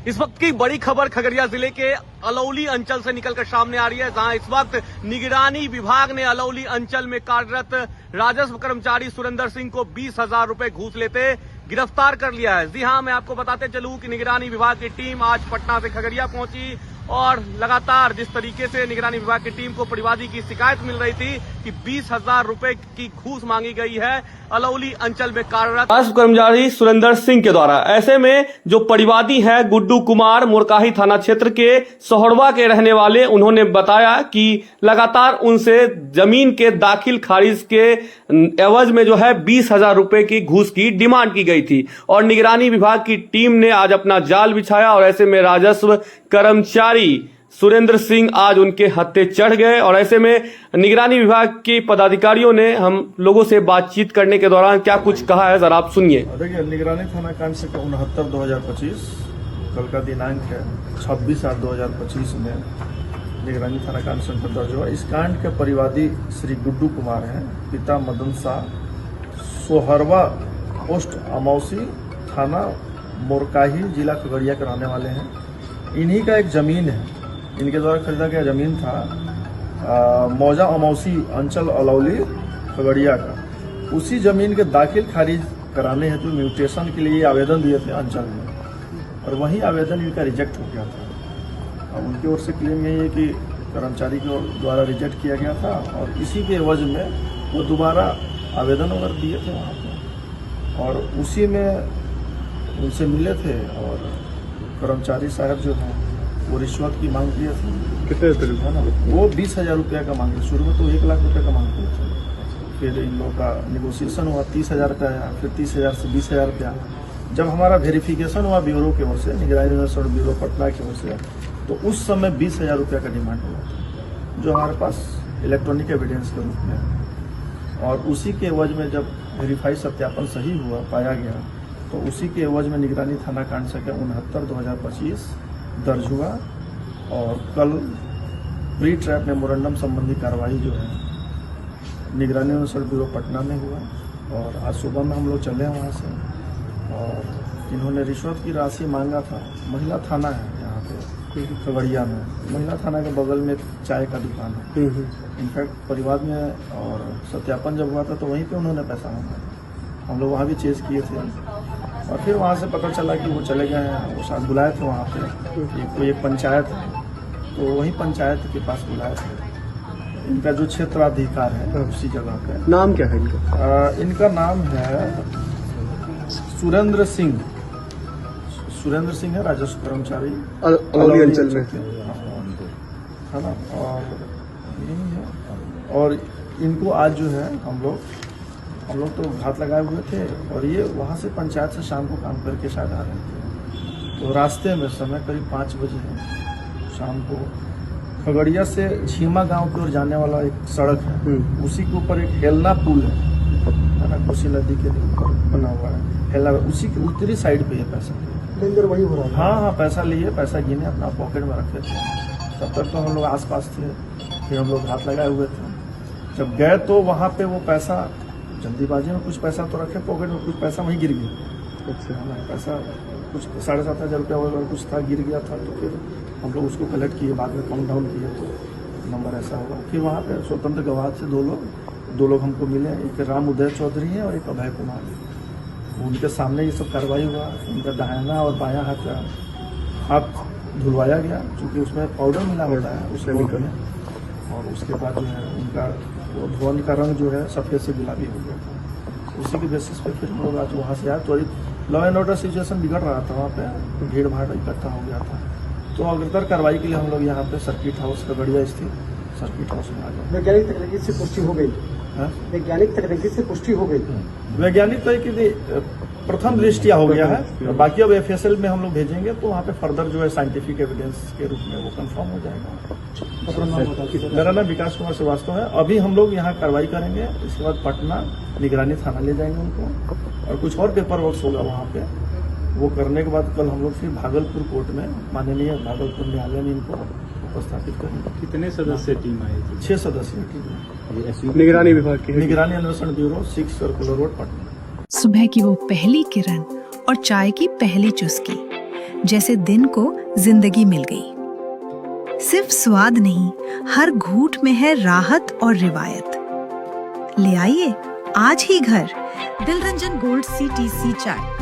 इस वक्त की बड़ी खबर खगड़िया जिले के अलौली अंचल से निकलकर सामने आ रही है, जहां इस वक्त निगरानी विभाग ने अलौली अंचल में कार्यरत राजस्व कर्मचारी सुरेंद्र सिंह को 20,000 रुपए घूस लेते गिरफ्तार कर लिया है। जी हां, मैं आपको बताते चलूं कि निगरानी विभाग की टीम आज पटना से खगड़िया पहुंची और लगातार जिस तरीके से निगरानी विभाग की टीम को परिवादी की शिकायत मिल रही थी कि 20,000 रुपए की घूस मांगी गई है अलौली अंचल में कार्यरत राजस्व कर्मचारी सुरेंद्र सिंह के द्वारा। ऐसे में जो परिवादी है गुड्डू कुमार मोरकाही थाना क्षेत्र के सोहरवा के रहने वाले, उन्होंने बताया कि लगातार उनसे जमीन के दाखिल खारिज के एवज में जो है 20,000 रुपए की घूस की डिमांड की गई थी और निगरानी विभाग की टीम ने आज अपना जाल बिछाया और ऐसे में राजस्व कर्मचारी सुरेंद्र सिंह आज उनके हत्थे चढ़ गए। और ऐसे में निगरानी विभाग के पदाधिकारियों ने हम लोगों से बातचीत करने के दौरान क्या कुछ कहा है, जरा आप सुनिए। देखिए, निगरानी थाना कांड से 69/2025 कल का दिनांक है 26/8/2025 में निगरानी थाना कांड संख्या दर्ज हुआ। इस कांड के परिवादी श्री गुड्डू कुमार हैं, पिता मदन शाह, सोहरवा पोस्ट अमौसी थाना मोरकाही जिला खगड़िया के रहने वाले हैं। इन्हीं का एक जमीन है, इनके द्वारा खरीदा गया जमीन था मौजा अमौसी अंचल अलौली खगड़िया का। उसी जमीन के दाखिल खारिज कराने हेतु म्यूटेशन के लिए आवेदन दिए थे अंचल में और वही आवेदन इनका रिजेक्ट हो गया था। अब उनकी ओर से क्लेम यही है कि कर्मचारी के द्वारा रिजेक्ट किया गया था और इसी के एवज में वो दोबारा आवेदन वगैरह दिए थे वहाँ पर और उसी में उनसे मिले थे और कर्मचारी साहब जो है वो रिश्वत की मांग किए थे। कितने है ना? वो 20,000 रुपये का मांगे। शुरू में तो 1 लाख रुपये का मांगते थे, फिर इन लोगों का निगोशिएशन हुआ, 30,000 का आया, फिर 30,000 से 20,000 रुपया आया। जब हमारा वेरिफिकेशन हुआ ब्यूरो की ओर से, निगरानी अन्वेषण ब्यूरो पटना की ओर से, तो उस समय 20,000 रुपये का डिमांड हुआ जो हमारे पास इलेक्ट्रॉनिक एविडेंस के रूप में है। और उसी के एवज में जब वेरीफाई सत्यापन सही हुआ पाया गया तो उसी के एवज में निगरानी थाना कांड संख्या 69/2025 दर्ज हुआ और कल प्री ट्रैप मेमोरेंडम संबंधी कार्रवाई जो है निगरानी अन्वेषण ब्यूरो पटना में हुआ और आज सुबह में हम लोग चले वहाँ से और इन्होंने रिश्वत की राशि मांगा था। महिला थाना है यहाँ पे खगड़िया में, महिला थाना के बगल में एक चाय का दुकान है। इनफैक्ट परिवार में और सत्यापन जब हुआ था तो वहीं पे उन्होंने पैसा मांगा। हम लोग वहाँ भी चेज किए थे और फिर वहाँ से पता चला कि वो चले गए हैं। वो साथ बुलाए थे वहाँ पे कोई एक पंचायत है, तो वही पंचायत के पास बुलाए थे। इनका जो क्षेत्राधिकार है उसी जगह पे। नाम क्या है इनका? इनका नाम है सुरेंद्र सिंह। सुरेंद्र सिंह है, राजस्व कर्मचारी अलौली अंचल में है ना। यही है और इनको आज जो है हम लोग तो घात लगाए हुए थे और ये वहाँ से पंचायत से शाम को काम करके शायद आ रहे थे। तो रास्ते में समय करीब 5 बजे है शाम को खगड़िया से झीमा गांव की ओर जाने वाला एक सड़क है, उसी के ऊपर एक हेलना पुल है ना, कोसी नदी के ऊपर बना हुआ है हेलना, उसी के उत्तरी साइड पे ये पैसा लेंगर वही हो रहा है। हाँ, पैसा लिए, पैसा गिने अपना पॉकेट में रखे थे। तब तक तो हम लोग आसपास थे, फिर हम लोग घात लगाए हुए थे। जब गए तो वहाँ पे वो पैसा जल्दीबाजी में कुछ पैसा तो रखे पॉकेट में, कुछ पैसा वहीं गिर गया। अच्छा, पैसा कुछ 7,500 रुपया वगैरह कुछ था, गिर गया था। तो फिर हम लोग उसको कलेक्ट किए, बाद में काउंट डाउन किए तो नंबर ऐसा हुआ। फिर वहाँ पे स्वतंत्र गवाह से दो लोग हमको मिले, एक राम उदय चौधरी है और एक अभय कुमार है। उनके सामने ये सब कार्रवाई हुआ। उनका दाहिना और बायां हाथ धुलवाया गया क्योंकि उसमें पाउडर मिला होता है उस केमिकल में। और उसके बाद जो है उनका वो धुआं का रंग जो है सफ़ेद से गुलाबी हो गया था। उसी के बेसिस पे फिर हम लोग आज वहाँ से आए। त्वरित लॉ एंड ऑर्डर सिचुएशन बिगड़ रहा था वहाँ पे, भीड़ भाड़ इकट्ठा हो गया था। तो अग्रतर कार्रवाई के लिए हम लोग यहाँ पे सर्किट हाउस खगड़िया स्थित सर्किट हाउस में आ गए। वैज्ञानिक तकनीकी से पुष्टि हो गई। वैज्ञानिक तकनीकी से पुष्टि हो गई। वैज्ञानिक तरीके प्रथम दृष्टिया हो गया है, बाकी अब FSL में हम लोग भेजेंगे तो वहाँ पे फर्दर जो है साइंटिफिक एविडेंस के रूप में वो कंफर्म हो जाएगा। मेरा नाम विकास कुमार श्रीवास्तव है। अभी हम लोग यहाँ कार्रवाई करेंगे, इसके बाद पटना निगरानी थाना ले जाएंगे उनको और कुछ और पेपर वर्क होगा वहाँ पे। वो करने के बाद कल हम लोग फिर भागलपुर कोर्ट में, माननीय भागलपुर न्यायालय में इनको उपस्थापित करेंगे। कितने सदस्य टीम आई थी? 6 सदस्यीय टीम। निगरानी विभाग की निगरानी अन्वेषण ब्यूरो 6 सर्कुलर रोड पटना। सुबह की वो पहली किरण और चाय की पहली चुस्की, जैसे दिन को जिंदगी मिल गई। सिर्फ स्वाद नहीं, हर घूंट में है राहत और रिवायत। ले आइए आज ही घर दिलरंजन गोल्ड CTC चाय।